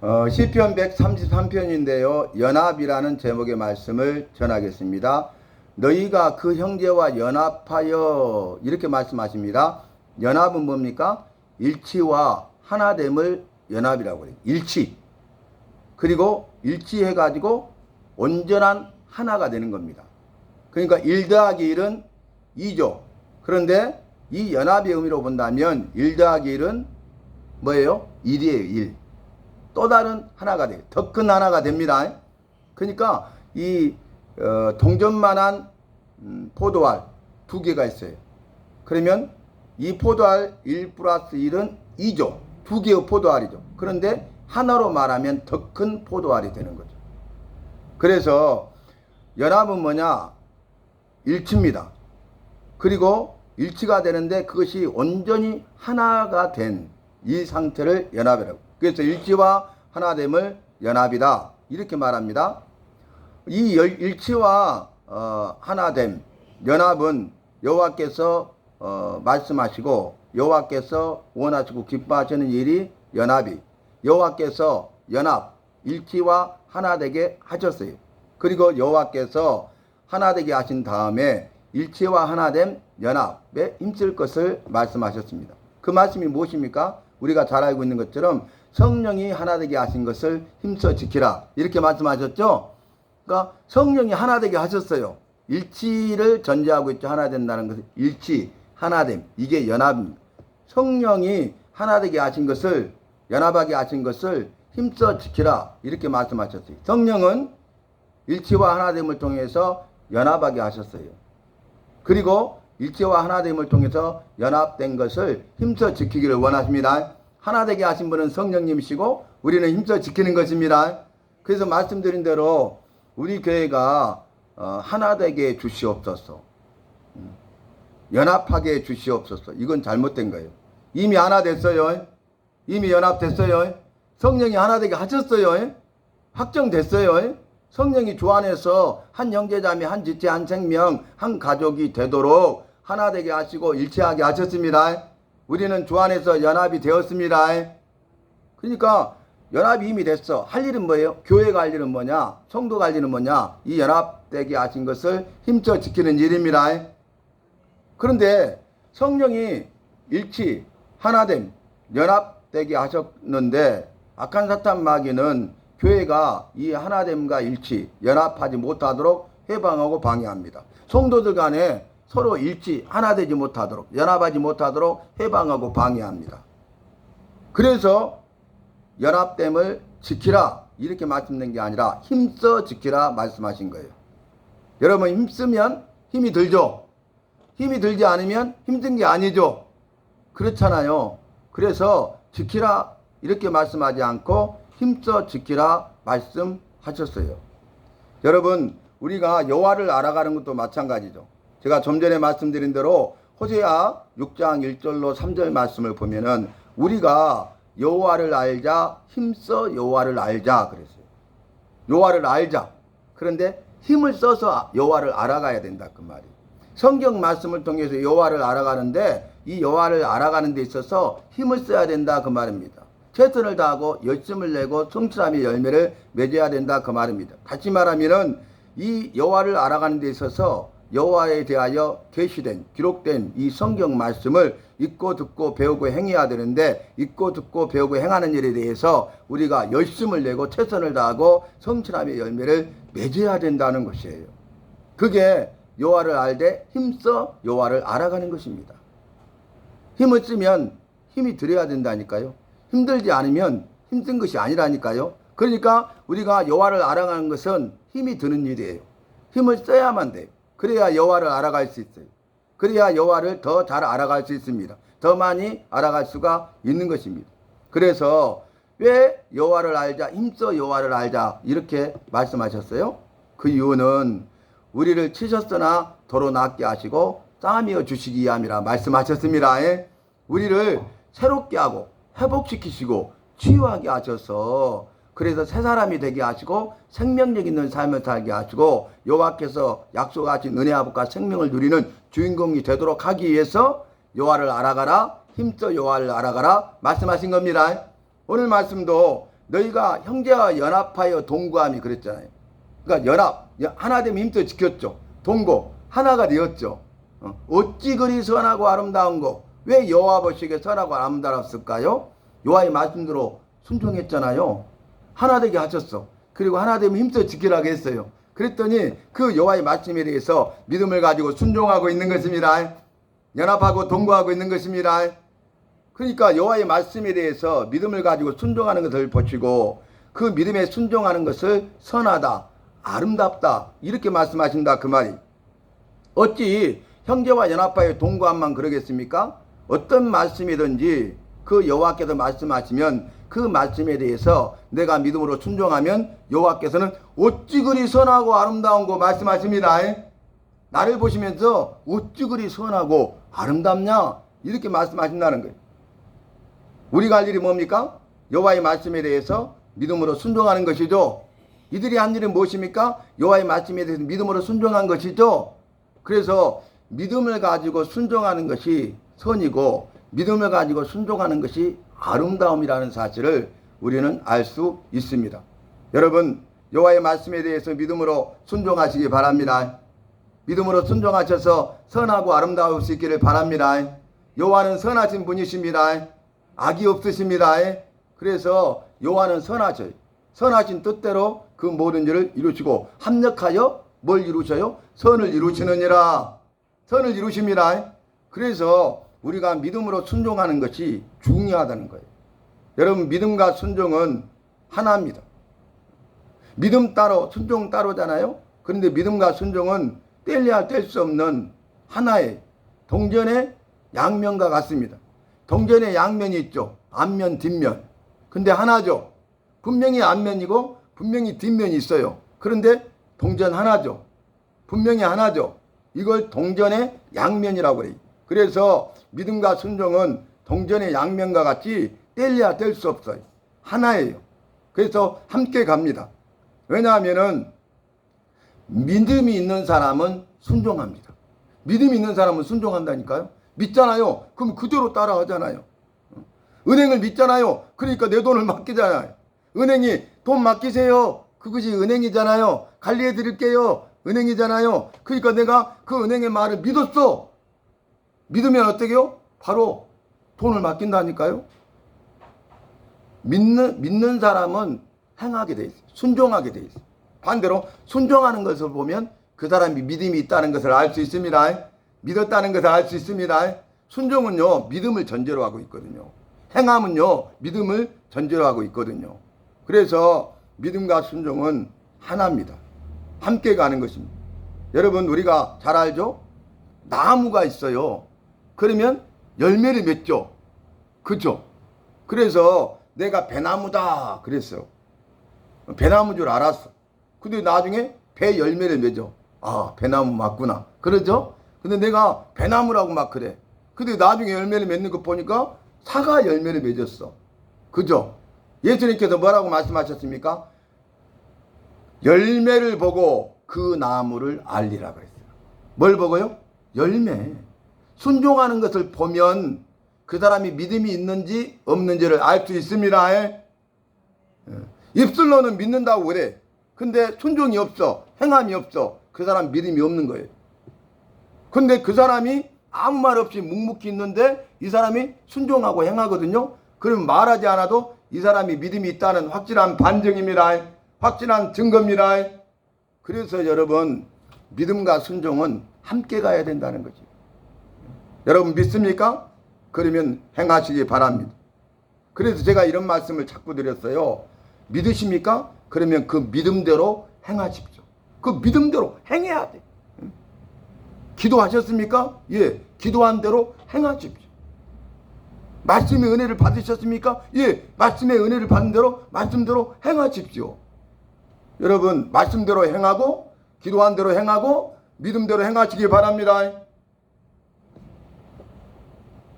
시편 133편인데요. 연합이라는 제목의 말씀을 전하겠습니다. 너희가 그 형제와 연합하여 이렇게 말씀하십니다. 연합은 뭡니까? 일치와 하나됨을 연합이라고 해요. 일치. 그리고 일치해가지고 온전한 하나가 되는 겁니다. 그러니까 1 더하기 1은 2죠. 그런데 이 연합의 의미로 본다면 1 더하기 1은 뭐예요? 1이에요. 1. 또 다른 하나가 돼요. 더 큰 하나가 됩니다. 그러니까 이 동전만한 포도알 2개가 있어요. 그러면 이 포도알 1 플러스 1은 2죠. 2개의 포도알이죠. 그런데 하나로 말하면 더 큰 포도알이 되는 거죠. 그래서 연합은 뭐냐? 일치입니다. 그리고 일치가 되는데 그것이 온전히 하나가 된 이 상태를 연합이라고. 그래서 일치와 하나됨을 연합이다. 이렇게 말합니다. 이 일치와 하나됨, 연합은 여호와께서 말씀하시고 여호와께서 원하시고 기뻐하시는 일이 연합이, 여호와께서 연합, 일치와 하나되게 하셨어요. 그리고 여호와께서 하나되게 하신 다음에 일치와 하나됨 연합에 힘쓸 것을 말씀하셨습니다. 그 말씀이 무엇입니까? 우리가 잘 알고 있는 것처럼 성령이 하나되게 하신 것을 힘써 지키라. 이렇게 말씀하셨죠? 그러니까 성령이 하나되게 하셨어요. 일치를 전제하고 있죠. 하나 된다는 것은 일치, 하나됨. 이게 연합입니다. 성령이 하나되게 하신 것을, 연합하게 하신 것을 힘써 지키라. 이렇게 말씀하셨어요. 성령은 일치와 하나됨을 통해서 연합하게 하셨어요. 그리고 일치와 하나됨을 통해서 연합된 것을 힘써 지키기를 원하십니다. 하나되게 하신 분은 성령님이시고 우리는 힘써 지키는 것입니다. 그래서 말씀드린 대로 우리 교회가 하나되게 주시옵소서, 연합하게 주시옵소서. 이건 잘못된 거예요. 이미 하나 됐어요. 이미 연합됐어요. 성령이 하나되게 하셨어요. 확정됐어요. 성령이 주 안에서 한 형제자매, 한 지체, 한 생명, 한 가족이 되도록 하나되게 하시고 일치하게 하셨습니다. 우리는 주 안에서 연합이 되었습니다. 그러니까 연합이 이미 됐어. 할 일은 뭐예요? 교회가 할 일은 뭐냐? 성도가 할 일은 뭐냐? 이 연합되게 하신 것을 힘써 지키는 일입니다. 그런데 성령이 일치, 하나됨, 연합되게 하셨는데 악한 사탄 마귀는 교회가 이 하나됨과 일치, 연합하지 못하도록 해방하고 방해합니다. 성도들 간에 서로 일치, 하나되지 못하도록, 연합하지 못하도록 해방하고 방해합니다. 그래서 연합됨을 지키라 이렇게 말씀드린 게 아니라 힘써 지키라 말씀하신 거예요. 여러분, 힘쓰면 힘이 들죠. 힘이 들지 않으면 힘든 게 아니죠. 그렇잖아요. 그래서 지키라 이렇게 말씀하지 않고 힘써 지키라 말씀하셨어요. 여러분, 우리가 여호와를 알아가는 것도 마찬가지죠. 제가 좀 전에 말씀드린 대로 호세아 6장 1절로 3절 말씀을 보면은 우리가 여호와를 알자, 힘써 여호와를 알자 그랬어요. 여호와를 알자. 그런데 힘을 써서 여호와를 알아가야 된다 그 말이에요. 성경 말씀을 통해서 여호와를 알아가는데 이 여호와를 알아가는 데 있어서 힘을 써야 된다 그 말입니다. 최선을 다하고 열심을 내고 성실함의 열매를 맺어야 된다 그 말입니다. 다시 말하면은 이 여호와를 알아가는 데 있어서 여호와에 대하여 계시된 기록된 이 성경 말씀을 읽고 듣고 배우고 행해야 되는데 읽고 듣고 배우고 행하는 일에 대해서 우리가 열심을 내고 최선을 다하고 성실함의 열매를 맺어야 된다는 것이에요. 그게 여호와를 알되 힘써 여호와를 알아가는 것입니다. 힘을 쓰면 힘이 들어야 된다니까요. 힘들지 않으면 힘든 것이 아니라니까요. 그러니까 우리가 여호와를 알아가는 것은 힘이 드는 일이에요. 힘을 써야만 돼요. 그래야 여호와를 알아갈 수 있어요. 그래야 여호와를 더 잘 알아갈 수 있습니다. 더 많이 알아갈 수가 있는 것입니다. 그래서 왜 여호와를 알자, 힘써 여호와를 알자 이렇게 말씀하셨어요? 그 이유는 우리를 치셨으나 도로 낫게 하시고 싸매어 주시기 위함이라 말씀하셨습니다. 우리를 새롭게 하고 회복시키시고 치유하게 하셔서 그래서 새 사람이 되게 하시고 생명력 있는 삶을 살게 하시고 여호와께서 약속하신 은혜 아버지와 생명을 누리는 주인공이 되도록 하기 위해서 여호와를 알아가라, 힘써 여호와를 알아가라 말씀하신 겁니다. 오늘 말씀도 너희가 형제와 연합하여 동거함이 그랬잖아요. 그러니까 연합, 하나됨 힘써 지켰죠. 동거, 하나가 되었죠. 어찌 그리 선하고 아름다운 거, 왜 여호와 보시기에 선하고 아름다웠을까요? 여호와의 말씀대로 순종했잖아요. 하나 되게 하셨어. 그리고 하나 되면 힘써 지키라고 했어요. 그랬더니 그 여호와의 말씀에 대해서 믿음을 가지고 순종하고 있는 것입니다. 연합하고 동거하고 있는 것입니다. 그러니까 여호와의 말씀에 대해서 믿음을 가지고 순종하는 것을 보시고 그 믿음에 순종하는 것을 선하다, 아름답다 이렇게 말씀하신다 그 말이. 어찌 형제와 연합하여 동거함만 그러겠습니까? 어떤 말씀이든지 그 여호와께서 말씀하시면 그 말씀에 대해서 내가 믿음으로 순종하면 여호와께서는 어찌 그리 선하고 아름다운 거 말씀하십니다. 나를 보시면서 어찌 그리 선하고 아름답냐 이렇게 말씀하신다는 거예요. 우리가 할 일이 뭡니까? 여호와의 말씀에 대해서 믿음으로 순종하는 것이죠. 이들이 한 일은 무엇입니까? 여호와의 말씀에 대해서 믿음으로 순종한 것이죠. 그래서 믿음을 가지고 순종하는 것이 선이고 믿음을 가지고 순종하는 것이 아름다움이라는 사실을 우리는 알 수 있습니다. 여러분, 여호와의 말씀에 대해서 믿음으로 순종하시기 바랍니다. 믿음으로 순종하셔서 선하고 아름다울 수 있기를 바랍니다. 여호와는 선하신 분이십니다. 악이 없으십니다. 그래서 여호와는 선하셔요. 선하신 뜻대로 그 모든 일을 이루시고 합력하여 뭘 이루셔요? 선을 이루시느니라. 선을 이루십니다. 그래서 우리가 믿음으로 순종하는 것이 중요하다는 거예요. 여러분, 믿음과 순종은 하나입니다. 믿음 따로 순종 따로잖아요. 그런데 믿음과 순종은 뗄래야 뗄 수 없는 하나의 동전의 양면과 같습니다. 동전의 양면이 있죠. 앞면 뒷면. 근데 하나죠. 분명히 앞면이고 분명히 뒷면이 있어요. 그런데 동전 하나죠. 분명히 하나죠. 이걸 동전의 양면이라고 그래요. 그래서 믿음과 순종은 동전의 양면과 같이 뗄래야 뗄 수 없어요. 하나예요. 그래서 함께 갑니다. 왜냐하면은 믿음이 있는 사람은 순종합니다. 믿음이 있는 사람은 순종한다니까요. 믿잖아요. 그럼 그대로 따라하잖아요. 은행을 믿잖아요. 그러니까 내 돈을 맡기잖아요. 은행이 돈 맡기세요. 그것이 은행이잖아요. 관리해 드릴게요. 은행이잖아요. 그러니까 내가 그 은행의 말을 믿었어. 믿으면 어떻게요? 바로 돈을 맡긴다니까요. 믿는 사람은 행하게 돼 있어요. 순종하게 돼 있어요. 반대로 순종하는 것을 보면 그 사람이 믿음이 있다는 것을 알 수 있습니다. 믿었다는 것을 알 수 있습니다. 순종은요, 믿음을 전제로 하고 있거든요. 행함은요, 믿음을 전제로 하고 있거든요. 그래서 믿음과 순종은 하나입니다. 함께 가는 것입니다. 여러분, 우리가 잘 알죠? 나무가 있어요. 그러면 열매를 맺죠. 그죠? 그래서 내가 배나무다 그랬어요. 배나무인 줄 알았어. 근데 나중에 배 열매를 맺어. 아, 배나무 맞구나. 그러죠? 근데 내가 배나무라고 막 그래. 근데 나중에 열매를 맺는 거 보니까 사과 열매를 맺었어. 그죠? 예수님께서 뭐라고 말씀하셨습니까? 열매를 보고 그 나무를 알리라 그랬어요. 뭘 보고요? 열매. 순종하는 것을 보면 그 사람이 믿음이 있는지 없는지를 알 수 있습니다. 입술로는 믿는다고 그래. 근데 순종이 없어. 행함이 없어. 그 사람 믿음이 없는 거예요. 근데 그 사람이 아무 말 없이 묵묵히 있는데 이 사람이 순종하고 행하거든요. 그러면 말하지 않아도 이 사람이 믿음이 있다는 확실한 반증입니다. 확실한 증거입니다. 그래서 여러분, 믿음과 순종은 함께 가야 된다는 거지. 여러분 믿습니까? 그러면 행하시기 바랍니다. 그래서 제가 이런 말씀을 자꾸 드렸어요. 믿으십니까? 그러면 그 믿음대로 행하십시오. 그 믿음대로 행해야 돼. 기도하셨습니까? 예, 기도한 대로 행하십시오. 말씀의 은혜를 받으셨습니까? 예, 말씀의 은혜를 받은 대로 말씀대로 행하십시오. 여러분, 말씀대로 행하고 기도한 대로 행하고 믿음대로 행하시기 바랍니다.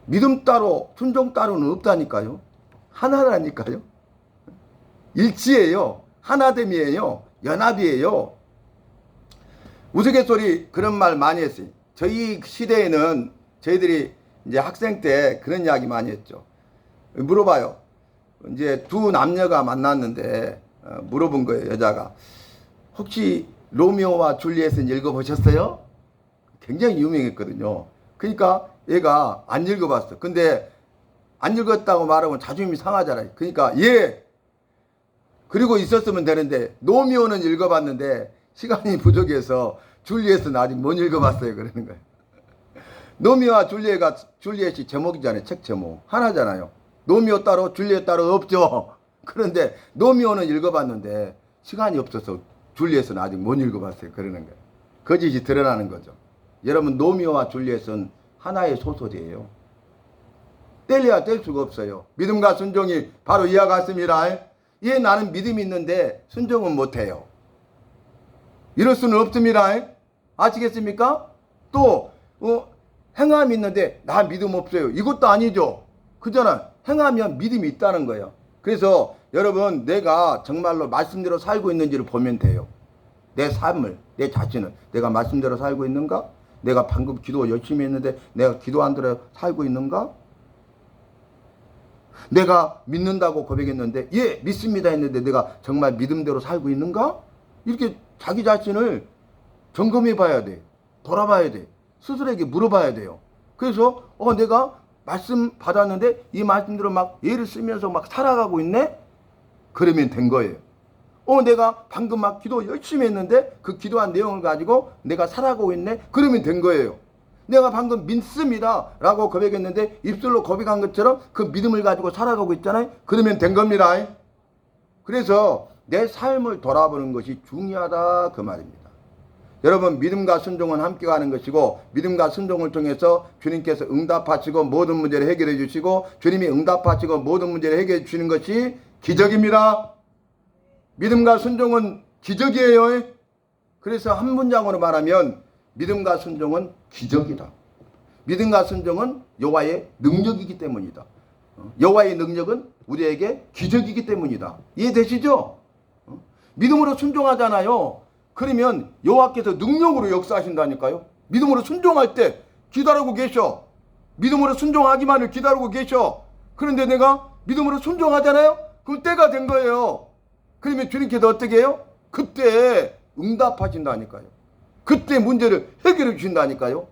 믿음 따로 순종 따로는 없다니까요. 하나라니까요. 일치예요. 하나됨이에요. 연합이에요. 우스갯소리 그런 말 많이 했어요. 저희 시대에는 저희들이 이제 학생 때 그런 이야기 많이 했죠. 물어봐요. 이제 두 남녀가 만났는데 물어본 거예요. 여자가 혹시 로미오와 줄리엣은 읽어보셨어요? 굉장히 유명했거든요. 그러니까 얘가 안 읽어봤어. 근데 안 읽었다고 말하면 자존심이 상하잖아요. 그러니까 예. 그리고 있었으면 되는데 로미오는 읽어봤는데 시간이 부족해서 줄리엣은 아직 못 읽어봤어요. 그러는 거예요. 로미오와 줄리엣이 제목이잖아요. 책 제목 하나잖아요. 로미오 따로 줄리엣 따로 없죠. 그런데 로미오는 읽어봤는데 시간이 없어서 줄리엣은 아직 못 읽어봤어요. 그러는 거예요. 거짓이 드러나는 거죠. 여러분 로미오와 줄리엣은 하나의 소설이에요. 뗄래야 뗄 수가 없어요. 믿음과 순종이 바로 이와 같습니다. 예, 나는 믿음이 있는데 순종은 못해요. 이럴 수는 없습니다. 아시겠습니까? 또 행함이 있는데 나 믿음 없어요. 이것도 아니죠. 그잖아. 행하면 믿음이 있다는 거예요. 그래서 여러분 내가 정말로 말씀대로 살고 있는지를 보면 돼요. 내 삶을, 내 자신을 내가 말씀대로 살고 있는가? 내가 방금 기도 열심히 했는데 내가 기도한 대로 살고 있는가? 내가 믿는다고 고백했는데 예 믿습니다 했는데 내가 정말 믿음대로 살고 있는가? 이렇게 자기 자신을 점검해 봐야 돼. 돌아봐야 돼. 스스로에게 물어봐야 돼요. 그래서 내가 말씀 받았는데 이 말씀대로 막 예를 쓰면서 막 살아가고 있네? 그러면 된 거예요. 내가 방금 막 기도 열심히 했는데 그 기도한 내용을 가지고 내가 살아가고 있네? 그러면 된 거예요. 내가 방금 믿습니다 라고 고백했는데 입술로 고백한 것처럼 그 믿음을 가지고 살아가고 있잖아요. 그러면 된 겁니다. 그래서 내 삶을 돌아보는 것이 중요하다 그 말입니다. 여러분 믿음과 순종은 함께 가는 것이고 믿음과 순종을 통해서 주님께서 응답하시고 모든 문제를 해결해 주시고 주님이 응답하시고 모든 문제를 해결해 주시는 것이 기적입니다. 믿음과 순종은 기적이에요. 그래서 한 문장으로 말하면 믿음과 순종은 기적이다. 믿음과 순종은 여호와의 능력이기 때문이다. 여호와의 능력은 우리에게 기적이기 때문이다. 이해되시죠? 믿음으로 순종하잖아요. 그러면 여호와께서 능력으로 역사하신다니까요. 믿음으로 순종할 때 기다리고 계셔. 믿음으로 순종하기만을 기다리고 계셔. 그런데 내가 믿음으로 순종하잖아요. 그럼 때가 된 거예요. 그러면 주님께서 어떻게 해요? 그때 응답하신다니까요. 그때 문제를 해결해 주신다니까요.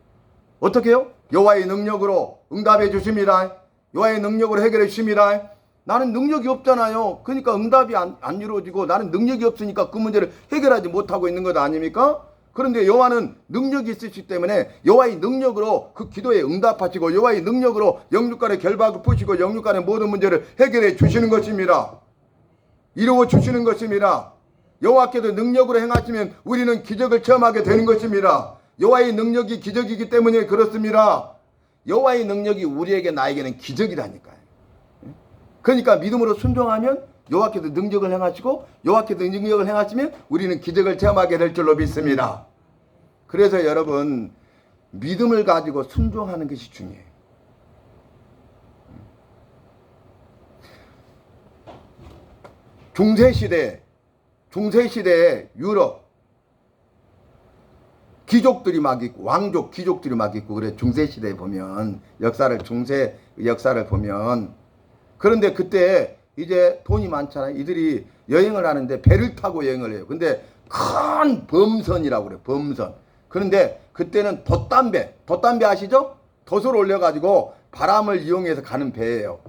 어떻게 해요? 여호와의 능력으로 응답해 주십니다. 여호와의 능력으로 해결해 주십니다. 나는 능력이 없잖아요. 그러니까 응답이 안 이루어지고 나는 능력이 없으니까 그 문제를 해결하지 못하고 있는 것 아닙니까? 그런데 여호와는 능력이 있으시기 때문에 여호와의 능력으로 그 기도에 응답하시고 여호와의 능력으로 영육간의 결박을 푸시고 영육간의 모든 문제를 해결해 주시는 것입니다. 이루어 주시는 것입니다. 여호와께서 능력으로 행하시면 우리는 기적을 체험하게 되는 것입니다. 여호와의 능력이 기적이기 때문에 그렇습니다. 여호와의 능력이 우리에게 나에게는 기적이라니까요. 그러니까 믿음으로 순종하면 여호와께서 능력을 행하시고 여호와께서 능력을 행하시면 우리는 기적을 체험하게 될 줄로 믿습니다. 그래서 여러분 믿음을 가지고 순종하는 것이 중요해요. 중세시대에 유럽 귀족들이 막 있고 왕족 귀족들이 막 있고 그래. 중세시대에 보면 중세 역사를 보면 그런데 그때 이제 돈이 많잖아요. 이들이 여행을 하는데 배를 타고 여행을 해요. 근데 큰 범선이라고 그래요. 범선. 그런데 그때는 돛담배 아시죠? 돛을 올려가지고 바람을 이용해서 가는 배예요.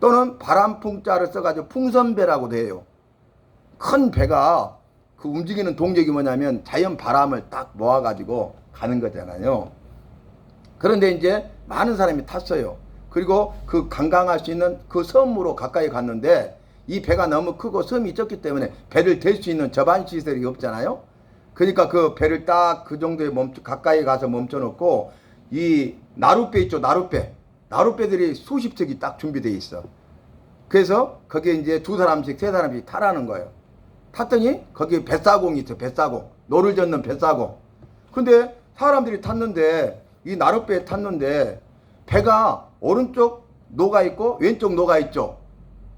또는 바람풍자를 써가지고 풍선배라고도 해요. 큰 배가 그 움직이는 동력이 뭐냐면 자연 바람을 딱 모아가지고 가는 거잖아요. 그런데 이제 많은 사람이 탔어요. 그리고 그 관광할 수 있는 그 섬으로 가까이 갔는데 이 배가 너무 크고 섬이 적기 때문에 배를 댈 수 있는 저반 시설이 없잖아요. 그러니까 그 배를 딱 그 정도에 가까이 가서 멈춰놓고 이 나룻배 있죠. 나룻배들이 수십 척이 딱 준비되어 있어. 그래서 거기에 이제 두 사람씩 세 사람씩 타라는 거예요. 탔더니 거기에 뱃사공이 있어. 뱃사공. 노를 젓는 뱃사공. 근데 사람들이 탔는데 이 나룻배에 탔는데 배가 오른쪽 노가 있고 왼쪽 노가 있죠.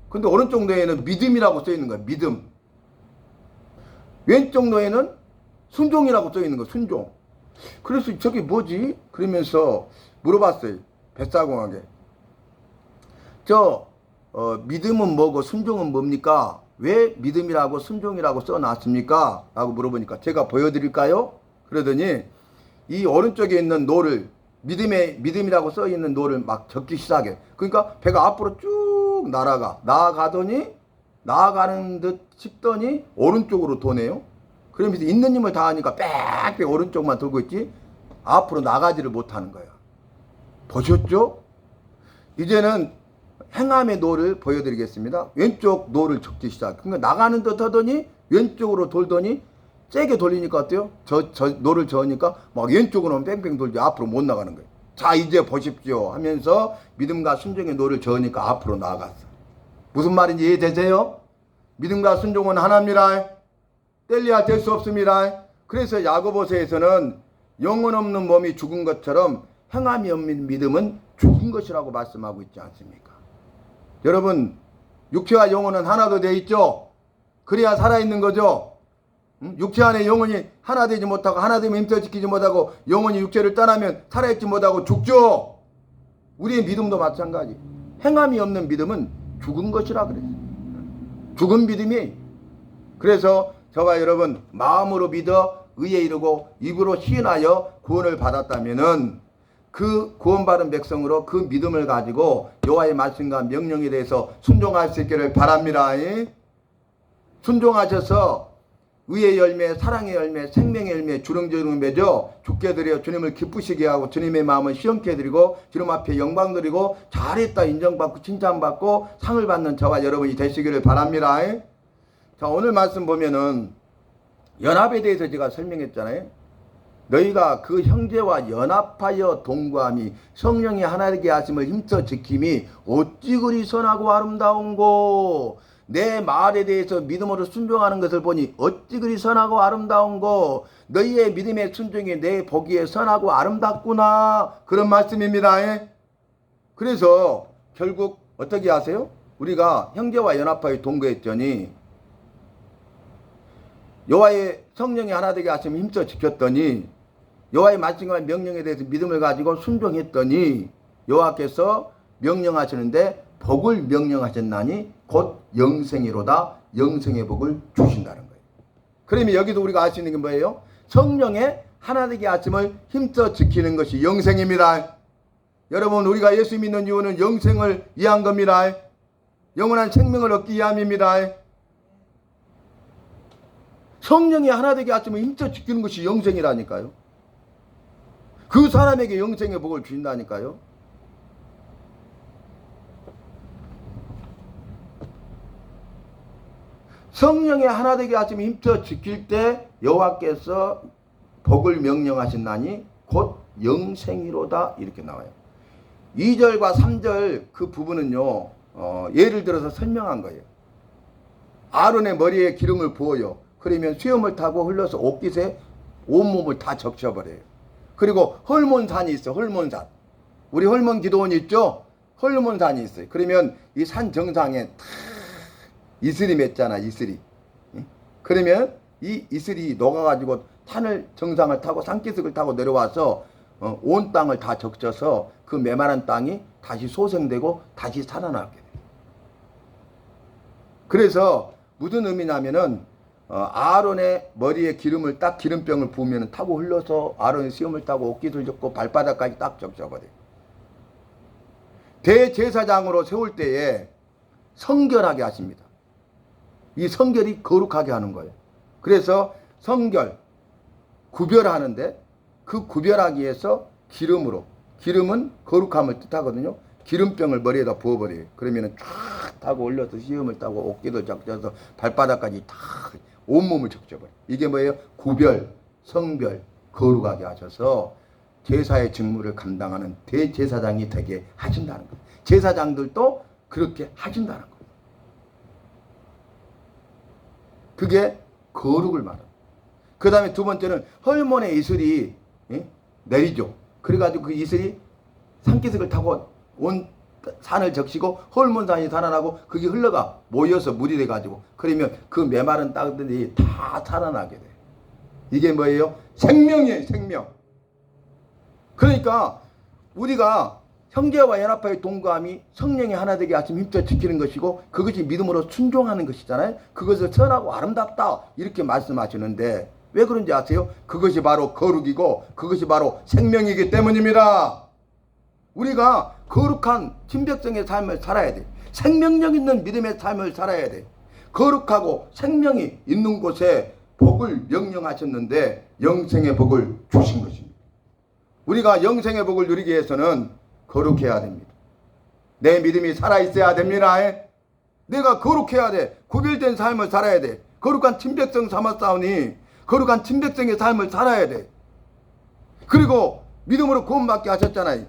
근데 오른쪽 노에는 믿음이라고 써 있는 거야. 믿음. 왼쪽 노에는 순종이라고 써 있는 거야. 순종. 그래서 저게 뭐지? 그러면서 물어봤어요. 뱃사공에게. 저 믿음은 뭐고 순종은 뭡니까? 왜 믿음이라고 순종이라고 써놨습니까? 라고 물어보니까 제가 보여드릴까요? 그러더니 이 오른쪽에 있는 노를 믿음이라고 써있는 노를 막 적기 시작해. 그러니까 배가 앞으로 쭉 나아가는 듯 싶더니 오른쪽으로 도네요. 그러면서 있는 힘을 다하니까 빽빽 오른쪽만 돌고 있지 앞으로 나가지를 못하는 거야. 보셨죠? 이제는 행함의 노를 보여드리겠습니다. 왼쪽 노를 적기 시작. 그러니까 나가는 듯 하더니 왼쪽으로 돌더니 세게 돌리니까 어때요? 노를 저으니까 막 왼쪽으로 뺑뺑 돌지 앞으로 못 나가는 거예요. 자, 이제 보십시오 하면서 믿음과 순종의 노를 저으니까 앞으로 나아갔어. 무슨 말인지 이해되세요? 믿음과 순종은 하나입니다. 뗄래야 뗄 수 없습니다. 그래서 야고보서에서는 영혼 없는 몸이 죽은 것처럼 행함이 없는 믿음은 죽은 것이라고 말씀하고 있지 않습니까? 여러분, 육체와 영혼은 하나도 돼 있죠? 그래야 살아있는 거죠? 육체 안에 영혼이 하나 되지 못하고 하나 되면 힘써 지키지 못하고 영혼이 육체를 떠나면 살아있지 못하고 죽죠. 우리의 믿음도 마찬가지. 행함이 없는 믿음은 죽은 것이라 그랬어요. 죽은 믿음이. 그래서 저와 여러분 마음으로 믿어 의에 이르고 입으로 시인하여 구원을 받았다면은 그 구원받은 백성으로 그 믿음을 가지고 여호와의 말씀과 명령에 대해서 순종할 수 있기를 바랍니다. 순종하셔서 의의 열매, 사랑의 열매, 생명의 열매, 주렁주렁 맺어 죽게 드려 주님을 기쁘시게 하고 주님의 마음을 시원케 드리고 주님 앞에 영광 드리고 잘했다 인정받고 칭찬받고 상을 받는 저와 여러분이 되시기를 바랍니다. 자, 오늘 말씀 보면은 연합에 대해서 제가 설명했잖아요. 너희가 그 형제와 연합하여 동거함이 성령이 하나 되게 하심을 힘써 지킴이 어찌 그리 선하고 아름다운고. 내 말에 대해서 믿음으로 순종하는 것을 보니 어찌 그리 선하고 아름다운고. 너희의 믿음의 순종이 내 보기에 선하고 아름답구나. 그런 말씀입니다. 그래서 결국 어떻게 하세요? 우리가 형제와 연합하여 동거했더니 여호와의 성령이 하나 되게 하시면 힘써 지켰더니 여호와의 말씀과 명령에 대해서 믿음을 가지고 순종했더니 여호와께서 명령하시는데 복을 명령하셨나니 곧 영생이로다. 영생의 복을 주신다는 거예요. 그러면 여기도 우리가 알 수 있는 게 뭐예요? 성령의 하나 되게 하심을 힘써 지키는 것이 영생입니다. 여러분, 우리가 예수 믿는 이유는 영생을 위한 겁니다. 영원한 생명을 얻기 위함입니다. 성령이 하나 되게 하심을 힘써 지키는 것이 영생이라니까요. 그 사람에게 영생의 복을 주신다니까요. 성령의 하나 되게 하심을 힘써 지킬 때 여호와께서 복을 명령하신다니 곧 영생이로다. 이렇게 나와요. 2절과 3절 그 부분은요, 예를 들어서 설명한 거예요. 아론의 머리에 기름을 부어요. 그러면 수염을 타고 흘러서 옷깃에 온몸을 다 적셔버려요. 그리고 헐몬산이 있어. 헐몬산. 우리 헐몬 기도원 있죠? 헐몬산이 있어요. 그러면 이 산 정상에 탁 이슬이 맺잖아. 이슬이. 그러면 이 이슬이 녹아가지고 산을 정상을 타고 산기슭을 타고 내려와서 온 땅을 다 적셔서 그 메마른 땅이 다시 소생되고 다시 살아나게 돼요. 그래서 무슨 의미냐면은 아론의 머리에 기름을 딱 기름병을 부으면 타고 흘러서 아론의 수염을 타고 옷깃을 적고 발바닥까지 딱 적셔버려요. 대제사장으로 세울 때에 성결하게 하십니다. 이 성결이 거룩하게 하는 거예요. 그래서 성결, 구별하는데 그 구별하기 위해서 기름은 거룩함을 뜻하거든요. 기름병을 머리에다 부어버려요. 그러면은 쫙 타고 올려서 시험을 타고 옷깃을 적셔서 발바닥까지 다 온몸을 적셔버려요. 이게 뭐예요? 구별, 성별, 거룩하게 하셔서 제사의 직무를 감당하는 대제사장이 되게 하신다는 거예요. 제사장들도 그렇게 하신다는 거예요. 그게 거룩을 말합니다. 그 다음에 두 번째는 헐몬의 이슬이 내리죠. 그래가지고 그 이슬이 산기슭을 타고 온 산을 적시고 헐몬산이 살아나고 그게 흘러가 모여서 물이 돼가지고 그러면 그 메마른 땅들이 다 살아나게 돼. 이게 뭐예요? 생명이에요. 생명. 그러니까 우리가 형제와 연합하여 동거함이 성령의 하나 되게 하심 힘써 지키는 것이고 그것이 믿음으로 순종하는 것이잖아요. 그것을 선하고 아름답다 이렇게 말씀하시는데 왜 그런지 아세요? 그것이 바로 거룩이고 그것이 바로 생명이기 때문입니다. 우리가 거룩한 친백성의 삶을 살아야 돼. 생명력 있는 믿음의 삶을 살아야 돼. 거룩하고 생명이 있는 곳에 복을 명령하셨는데 영생의 복을 주신 것입니다. 우리가 영생의 복을 누리기 위해서는 거룩해야 됩니다. 내 믿음이 살아있어야 됩니다. 내가 거룩해야 돼. 구별된 삶을 살아야 돼. 거룩한 친백성 삼았사오니 거룩한 친백성의 삶을 살아야 돼. 그리고 믿음으로 구원받게 하셨잖아요.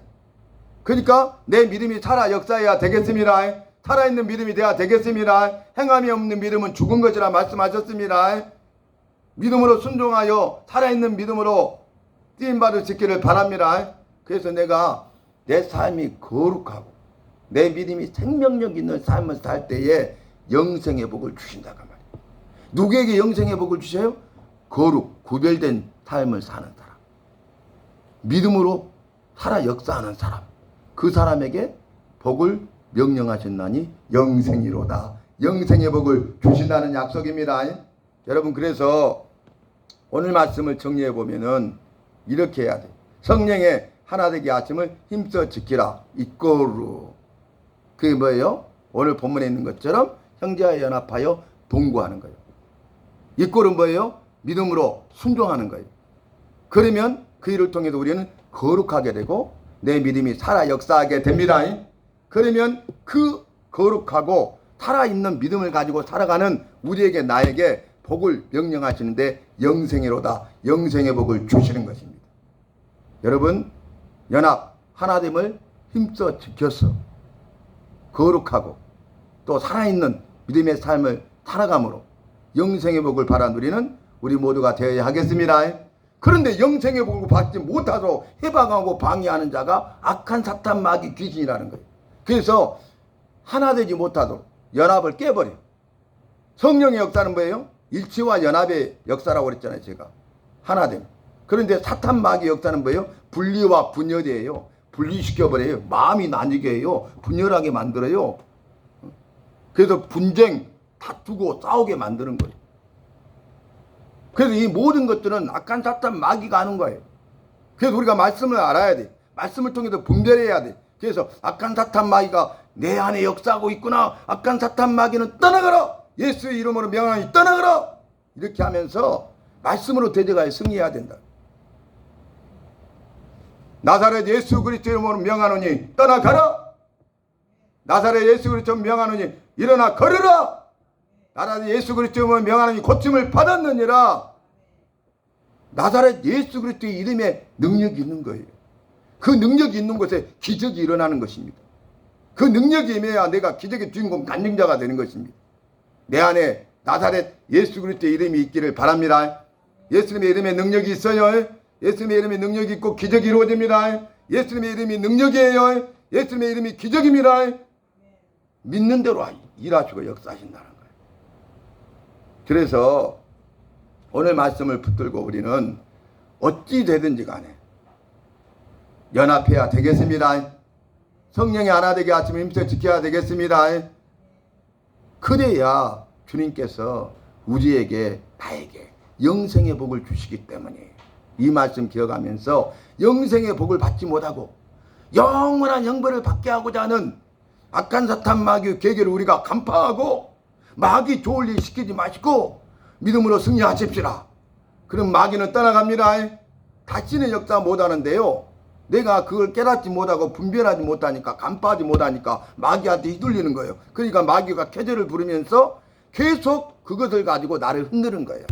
그러니까 내 믿음이 살아 역사해야 되겠습니다. 살아있는 믿음이 돼야 되겠습니다. 행함이 없는 믿음은 죽은 것이라 말씀하셨습니다. 믿음으로 순종하여 살아있는 믿음으로 쓰임받을 수 있기를 바랍니다. 그래서 내가 내 삶이 거룩하고 내 믿음이 생명력 있는 삶을 살 때에 영생의 복을 주신다고 말이에요. 누구에게 영생의 복을 주셔요? 거룩, 구별된 삶을 사는 사람. 믿음으로 살아 역사하는 사람. 그 사람에게 복을 명령하셨나니 영생이로다. 영생의 복을 주신다는 약속입니다. 여러분 그래서 오늘 말씀을 정리해 보면은 이렇게 해야 돼. 성령의 하나 되게 하심을 힘써 지키라. 이꼬르. 그게 뭐예요? 오늘 본문에 있는 것처럼 형제와 연합하여 동거하는 거예요. 이꼴은 뭐예요? 믿음으로 순종하는 거예요. 그러면 그 일을 통해서 우리는 거룩하게 되고 내 믿음이 살아 역사하게 됩니다. 그러면 그 거룩하고 살아있는 믿음을 가지고 살아가는 우리에게 나에게 복을 명령하시는데 영생이로다. 영생의 복을 주시는 것입니다. 여러분 연합 하나됨을 힘써 지켜서 거룩하고 또 살아있는 믿음의 삶을 살아감으로 영생의 복을 받아 누리는 우리 모두가 되어야 하겠습니다. 그런데 영생의 복을 받지 못하도록 해방하고 방해하는 자가 악한 사탄 마귀 귀신이라는 거예요. 그래서 하나 되지 못하도록 연합을 깨버려. 성령의 역사는 뭐예요? 일치와 연합의 역사라고 그랬잖아요. 제가 하나됨. 그런데 사탄 마귀 역사는 뭐예요? 분리와 분열이에요. 분리시켜버려요. 마음이 나뉘게 해요. 분열하게 만들어요. 그래서 분쟁, 다투고 싸우게 만드는 거예요. 그래서 이 모든 것들은 악한 사탄 마귀가 하는 거예요. 그래서 우리가 말씀을 알아야 돼. 말씀을 통해서 분별해야 돼. 그래서 악한 사탄 마귀가 내 안에 역사하고 있구나. 악한 사탄 마귀는 떠나가라. 예수의 이름으로 명하니 떠나가라. 이렇게 하면서 말씀으로 대적하여 승리해야 된다. 나사렛 예수 그리스도 이름으로 명하노니 떠나가라. 나사렛 예수 그리스도 명하노니 일어나 걸으라. 나사렛 예수 그리스도 이름으로 명하노니 고침을 받았느니라. 나사렛 예수 그리스도의 이름에 능력이 있는 거예요. 그 능력이 있는 곳에 기적이 일어나는 것입니다. 그 능력이 임해야 내가 기적의 주인공 간증자가 되는 것입니다. 내 안에 나사렛 예수 그리스도의 이름이 있기를 바랍니다. 예수님의 이름에 능력이 있어요. 예수님의 이름에 능력이 있고 기적이 이루어집니다. 예수님의 이름이 능력이에요. 예수님의 이름이 기적입니다. 믿는 대로 일하시고 역사하신다는 거예요. 그래서 오늘 말씀을 붙들고 우리는 어찌 되든지 간에 연합해야 되겠습니다. 성령이 하나 되게 하심을 힘써 지켜야 되겠습니다. 그래야 주님께서 우리에게 나에게 영생의 복을 주시기 때문에 이 말씀 기억하면서 영생의 복을 받지 못하고 영원한 형벌을 받게 하고자 하는 악한 사탄 마귀의 계계를 우리가 간파하고 마귀 좋을 일 시키지 마시고 믿음으로 승리하십시다. 그럼 마귀는 떠나갑니다. 다시는 역사 못하는데요. 내가 그걸 깨닫지 못하고 분별하지 못하니까 간파하지 못하니까 마귀한테 휘둘리는 거예요. 그러니까 마귀가 쾌재를 부르면서 계속 그것을 가지고 나를 흔드는 거예요.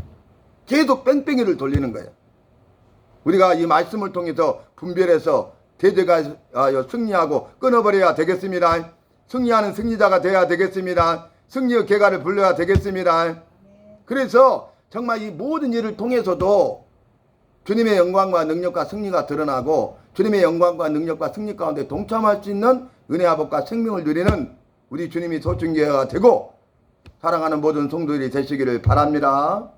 계속 뺑뺑이를 돌리는 거예요. 우리가 이 말씀을 통해서 분별해서 대적하여 승리하고 끊어버려야 되겠습니다. 승리하는 승리자가 되어야 되겠습니다. 승리의 계가를 불러야 되겠습니다. 그래서 정말 이 모든 일을 통해서도 주님의 영광과 능력과 승리가 드러나고 주님의 영광과 능력과 승리 가운데 동참할 수 있는 은혜와 복과 생명을 누리는 우리 주님이 소중계가 되고 사랑하는 모든 성도들이 되시기를 바랍니다.